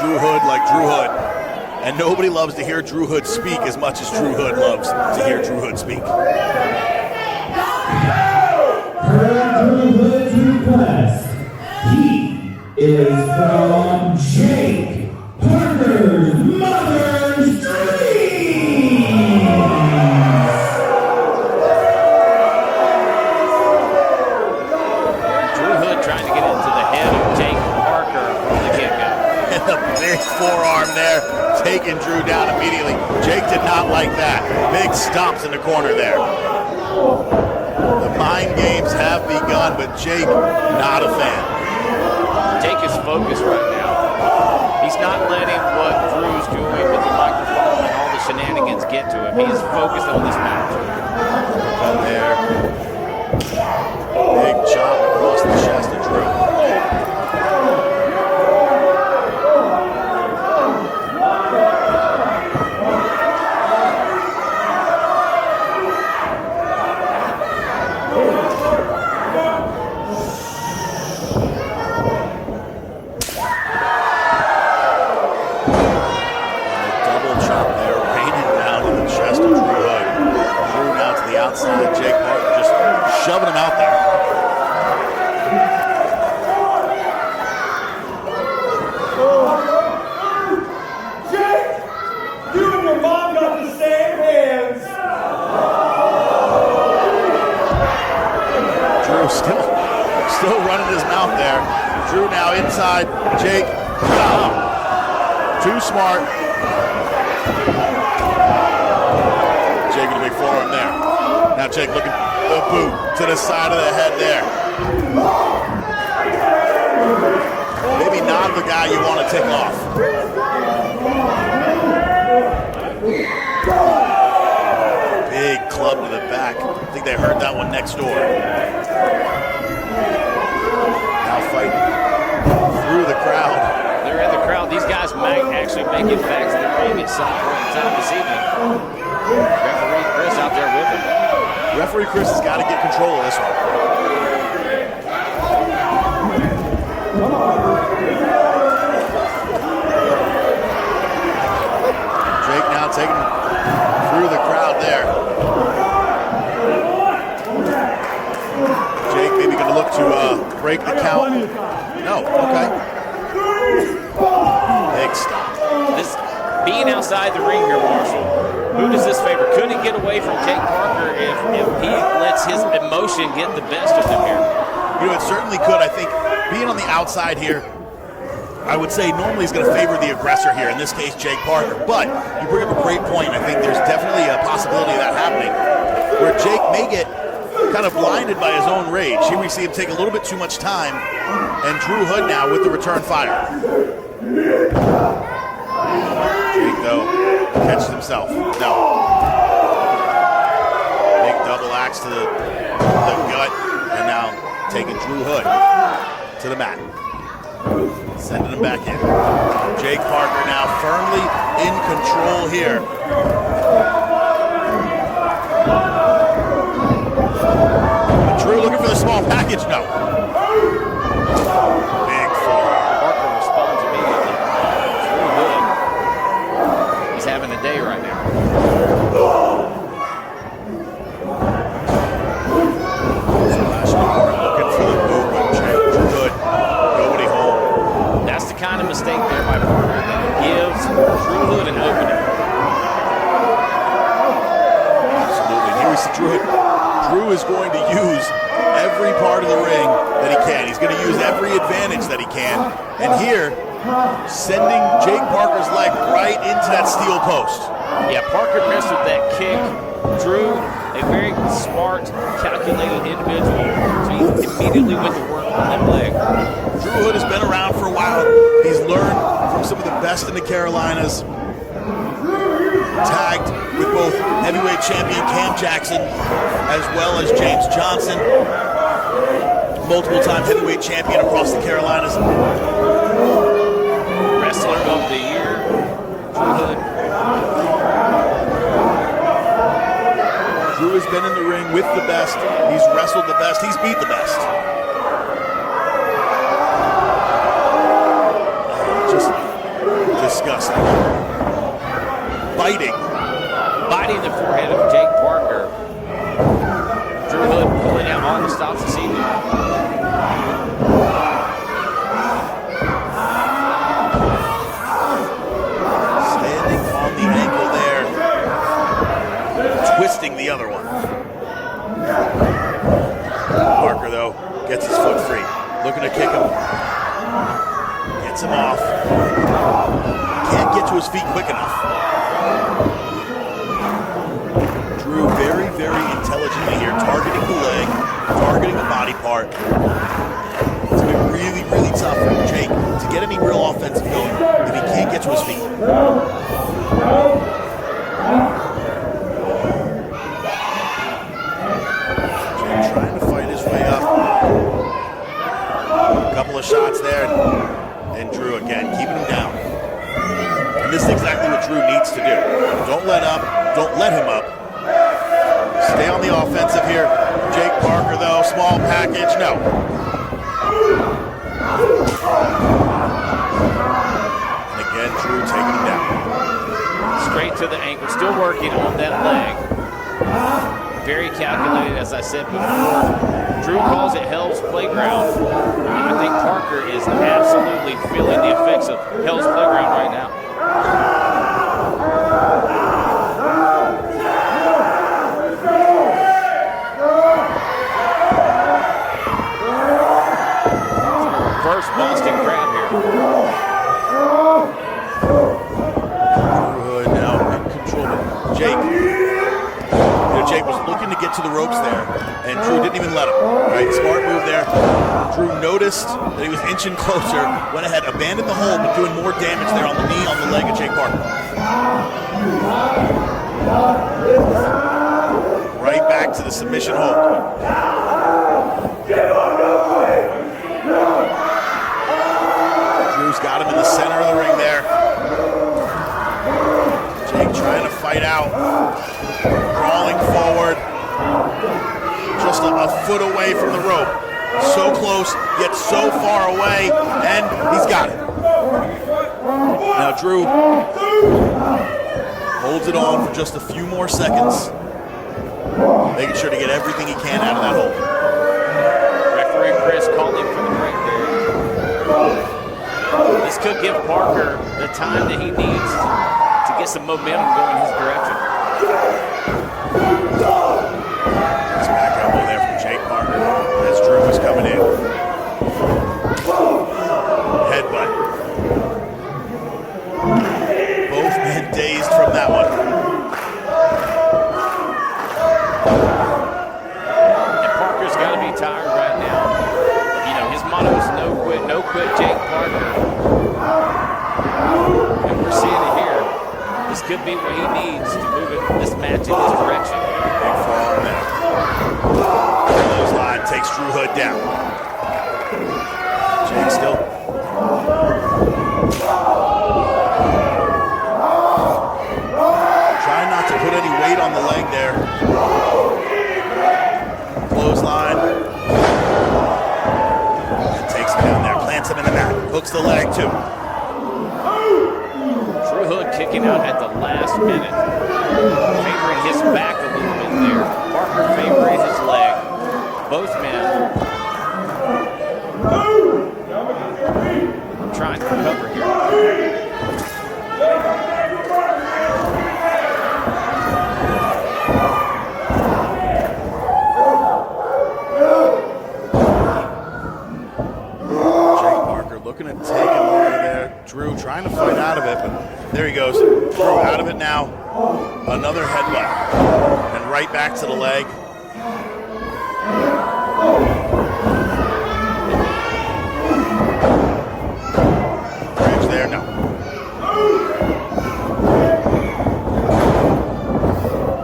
Drew Hood like Drew Hood. And nobody loves to hear Drew Hood speak as much as Drew Hood loves to hear Drew Hood speak. Drew Hood's request. He is from Jake Parker's Mother's Dreams. Drew Hood trying to get into the head of Jake Parker from the get-go. And a big forearm there, taking Drew down immediately. Jake did not like that. Big stomps in the corner there. The mind games have begun, but Jake, not a fan. Jake is focused right now. He's not letting what Drew's doing with the microphone and all the shenanigans get to him. He is focused on this match. Cut there. Big chop across the chest of Drew. Jake Parker just shoving him out there. Jake, you and your mom got the same hands. Drew still running his mouth there. Drew now inside. Jake, too smart. Jake with a big forearm there. Now Jake looking the boot to the side of the head there. Maybe not the guy you want to take off. Big club to the back. I think they heard that one next door. Now fighting through the crowd. They're in the crowd. These guys might actually make it back to the ring at some point in time this evening. Referee Chris out there with him. Referee Chris has got to get control of this one. Jake now taking through the crowd there. Jake maybe going to look to break the count. No, okay. Big stop. This being outside the ring here, Marshall, who does this favor? Could he get away from Jake Parker if he lets his emotion get the best of him here? You know, it certainly could. I think being on the outside here, I would say normally is going to favor the aggressor here, in this case, Jake Parker. But you bring up a great point. I think there's definitely a possibility of that happening, where Jake may get kind of blinded by his own rage. Here we see him take a little bit too much time, and Drew Hood now with the return fire. Jake, though, catches himself. No. Big double axe to the gut, and now taking Drew Hood to the mat. Sending him back in. Jake Parker now firmly in control here. Drew looking for the small package. No. Big forearm. Parker responds immediately. Drew Hood is having a day right now. Looking for the movement. Drew Hood. Nobody home. That's the kind of mistake there by Parker that gives Drew Hood an opening. Absolutely. Here we see Drew Hood. Drew is going to use every part of the ring that he can. He's going to use every advantage that he can. And here, sending Jake Parker's leg right into that steel post. Yeah, Parker missed with that kick. Drew, a very smart, calculated individual. So he immediately went to work on that leg. Drew Hood has been around for a while. He's learned from some of the best in the Carolinas. Tagged with both heavyweight champion Cam Jackson as well as James Johnson, multiple-time heavyweight champion across the Carolinas. Wrestler of the year, Drew Hood. Drew has been in the ring with the best. He's wrestled the best. He's beat the best. Just disgusting. Biting the forehead of Jake Parker. Drew Hood pulling out all the stops this evening. Standing on the ankle there. Twisting the other one. Parker, though, gets his foot free. Looking to kick him. Gets him off. Can't get to his feet quick enough. Drew very, very intelligently here, targeting the leg, targeting the body part. It's been really, really tough for Jake to get any real offensive going if he can't get to his feet. Jake trying to fight his way up. A couple of shots there, and Drew again keeping him down. And this is exactly what Drew needs to do. Don't let up, don't let him up. Stay on the offensive here. Jake Parker, though, small package, no. And again, Drew taking him down. Straight to the ankle, still working on that leg. Very calculated, as I said before. Drew calls it Hell's Playground. I think Parker is absolutely feeling the effects of Hell's Playground right now. First Boston grab here. Good, now in control. Jake. Jake was looking to get to the ropes there, and Drew didn't even let him. Right, smart move there. Drew noticed that he was inching closer, went ahead, abandoned the hold, but doing more damage there on the knee, on the leg of Jake Parker. Right back to the submission hold. Drew's got him in the center of the ring there. Jake trying to fight out. Crawling forward. Just a foot away from the rope. So close, yet so far away, and he's got it. Now Drew holds it on for just a few more seconds. Making sure to get everything he can out of that hold. Referee Chris calling for the break there. This could give Parker the time that he needs to get some momentum going his direction. Nice back elbow there from Jake Parker as Drew is coming in. Headbutt. Both men dazed from that one. And Parker's got to be tired right now. You know, his motto is no quit Jake Parker. And we're seeing it here. This could be what he needs to move this match in his direction. Big forearm there. Clothesline takes Drew Hood down. Jake still. Trying not to put any weight on the leg there. Clothesline. And takes him down there. Plants him in the mat. Hooks the leg too. Drew Hood kicking out at the last minute. Favoring his back a little bit there. Parker favoring his leg. Both men trying to recover here. Jake Parker looking to take him over there. Drew trying to fight out of it, but there he goes. Drew out of it now. Another headbutt. And right back to the leg. Bridge there, no.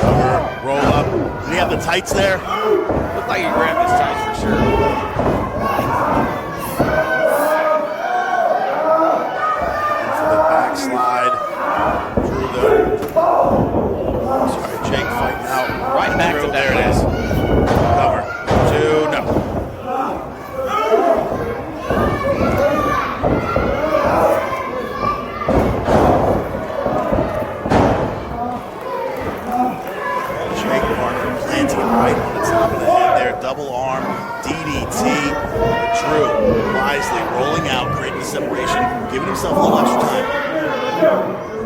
Cover, roll up. Did he have the tights there? Looked like he grabbed his tights for sure. Slide through the. Sorry, Jake fighting out. Right back to that. There it is. Cover. 2, no.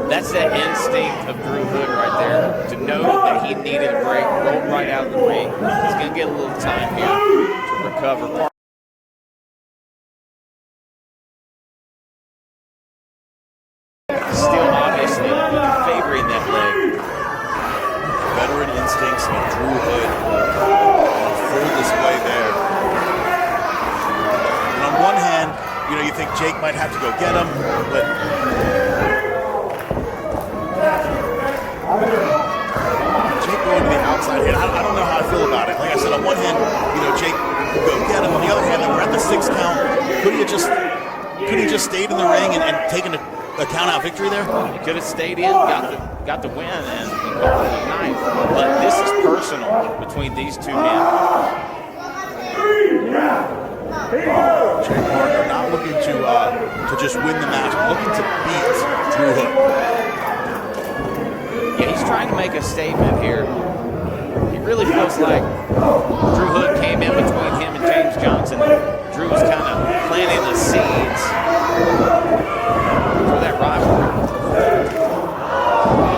That's that instinct of Drew Hood right there, to know that he needed a break, rolled right out of the ring. He's going to get a little time here to recover. Still obviously favoring that leg. Veteran instincts of Drew Hood on full display there. And on one hand, you know, you think Jake might have to go get him, but Jake going to the outside hit, I don't know how I feel about it. Like I said, on one hand, you know, Jake could go get him. On the other hand, we're at the 6 count. Could he have just stayed in the ring and taken a count-out victory there? He could have stayed in, got the win, and called it a night. But this is personal between these two men. Jake Parker not looking to just win the match, but looking to beat Drew Hood. Yeah, he's trying to make a statement here. He really feels like Drew Hood came in between him and James Johnson. Drew was kind of planting the seeds for that rivalry.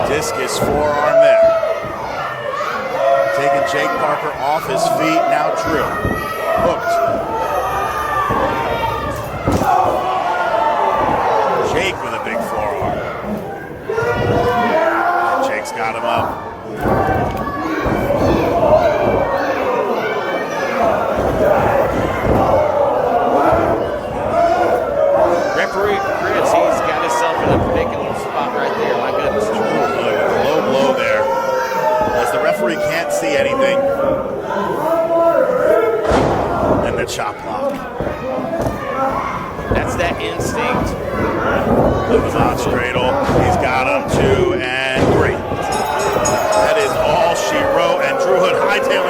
Discus forearm there. Taking Jake Parker off his feet. Now Drew. Hooked. Jake with a big forearm. Jake's got him up. Referee Chris, he's got himself in a particular spot right there. My goodness. Low blow there. As the referee can't see anything. And the chop block. That's that instinct. The Mazat's cradle. He's got him 2 and 3. That is all she wrote. And Drew Hood hightailing